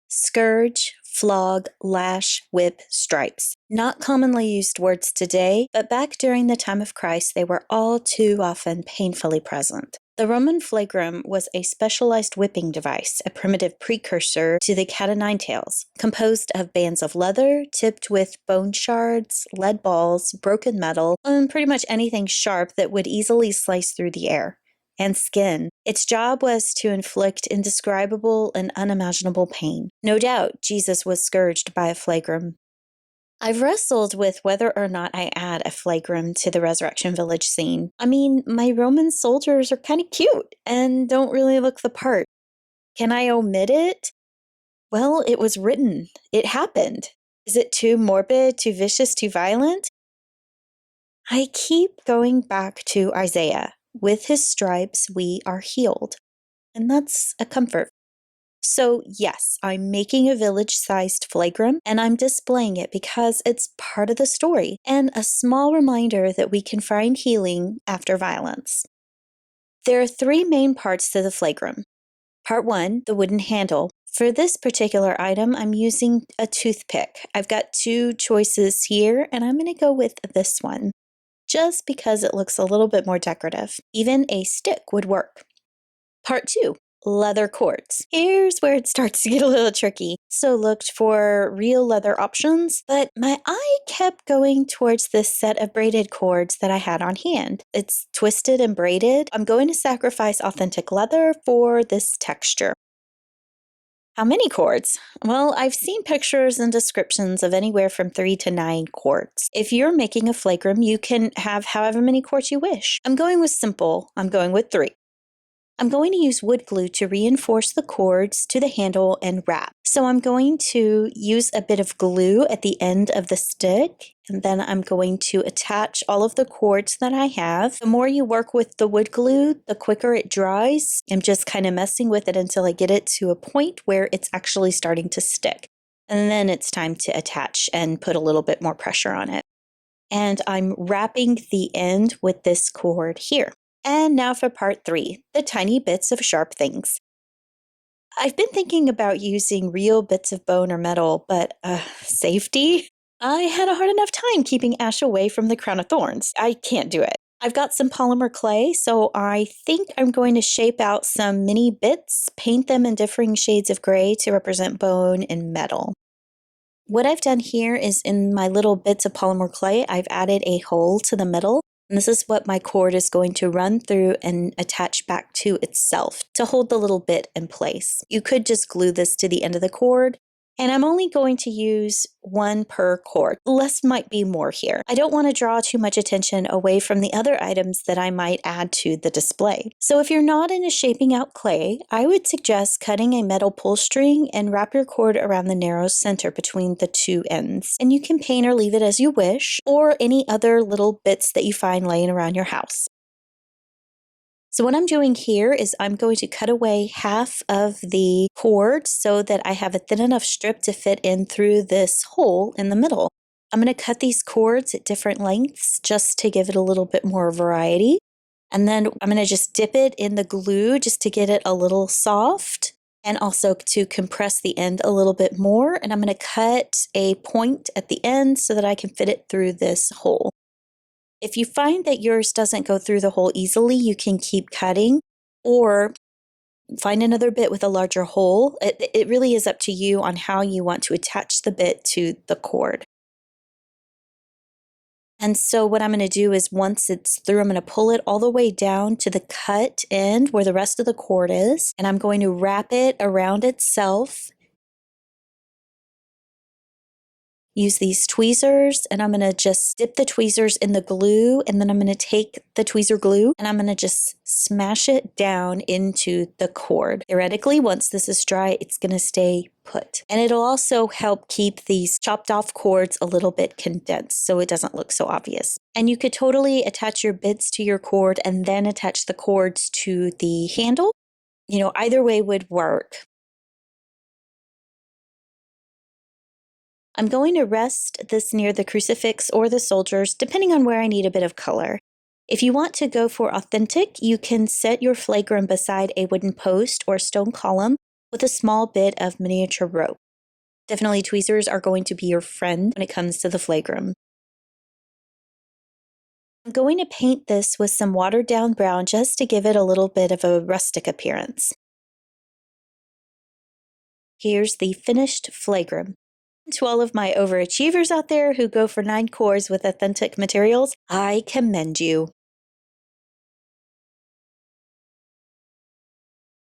Scourge, flog, lash, whip, stripes. Not commonly used words today, but back during the time of Christ, they were all too often painfully present. The Roman flagrum was a specialized whipping device, a primitive precursor to the cat o' nine tails, composed of bands of leather tipped with bone shards, lead balls, broken metal, and pretty much anything sharp that would easily slice through the air. And skin. Its job was to inflict indescribable and unimaginable pain. No doubt, Jesus was scourged by a flagrum. I've wrestled with whether or not I add a flagrum to the Resurrection Village scene. I mean, my Roman soldiers are kind of cute and don't really look the part. Can I omit it? Well, it was written. It happened. Is it too morbid, too vicious, too violent? I keep going back to Isaiah. With his stripes, we are healed. And that's a comfort. So yes, I'm making a village-sized flagrum, and I'm displaying it because it's part of the story and a small reminder that we can find healing after violence. There are three main parts to the flagrum. Part one, the wooden handle. For this particular item, I'm using a toothpick. I've got two choices here, and I'm going to go with this one, just because it looks a little bit more decorative. Even a stick would work. Part two, leather cords. Here's where it starts to get a little tricky. So looked for real leather options, but my eye kept going towards this set of braided cords that I had on hand. It's twisted and braided. I'm going to sacrifice authentic leather for this texture. How many cords? Well, I've seen pictures and descriptions of anywhere from 3 to 9 cords. If you're making a flagrum, you can have however many cords you wish. I'm going with simple. I'm going with 3. I'm going to use wood glue to reinforce the cords to the handle and wrap. So I'm going to use a bit of glue at the end of the stick, and then I'm going to attach all of the cords that I have. The more you work with the wood glue, the quicker it dries. I'm just kind of messing with it until I get it to a point where it's actually starting to stick. And then it's time to attach and put a little bit more pressure on it. And I'm wrapping the end with this cord here. And now for part 3, the tiny bits of sharp things. I've been thinking about using real bits of bone or metal, but safety? I had a hard enough time keeping Ash away from the crown of thorns. I can't do it. I've got some polymer clay, so I think I'm going to shape out some mini bits, paint them in differing shades of gray to represent bone and metal. What I've done here is in my little bits of polymer clay, I've added a hole to the middle. And this is what my cord is going to run through and attach back to itself to hold the little bit in place. You could just glue this to the end of the cord, and I'm only going to use 1 per cord. Less might be more here. I don't want to draw too much attention away from the other items that I might add to the display. So if you're not into shaping out clay, I would suggest cutting a metal pull string and wrap your cord around the narrow center between the 2 ends. And you can paint or leave it as you wish, or any other little bits that you find laying around your house. So what I'm doing here is I'm going to cut away half of the cord so that I have a thin enough strip to fit in through this hole in the middle. I'm going to cut these cords at different lengths just to give it a little bit more variety. And then I'm going to just dip it in the glue just to get it a little soft and also to compress the end a little bit more. And I'm going to cut a point at the end so that I can fit it through this hole. If you find that yours doesn't go through the hole easily, you can keep cutting or find another bit with a larger hole. It really is up to you on how you want to attach the bit to the cord. And so what I'm going to do is once it's through, I'm going to pull it all the way down to the cut end where the rest of the cord is, and I'm going to wrap it around itself. Use these tweezers, and I'm going to just dip the tweezers in the glue, and then I'm going to take the tweezer glue and I'm going to just smash it down into the cord. Theoretically, once this is dry, it's going to stay put. And it'll also help keep these chopped off cords a little bit condensed so it doesn't look so obvious. And you could totally attach your bits to your cord and then attach the cords to the handle. Either way would work. I'm going to rest this near the crucifix or the soldiers, depending on where I need a bit of color. If you want to go for authentic, you can set your flagrum beside a wooden post or stone column with a small bit of miniature rope. Definitely tweezers are going to be your friend when it comes to the flagrum. I'm going to paint this with some watered down brown just to give it a little bit of a rustic appearance. Here's the finished flagrum. To all of my overachievers out there who go for 9 cores with authentic materials, I commend you.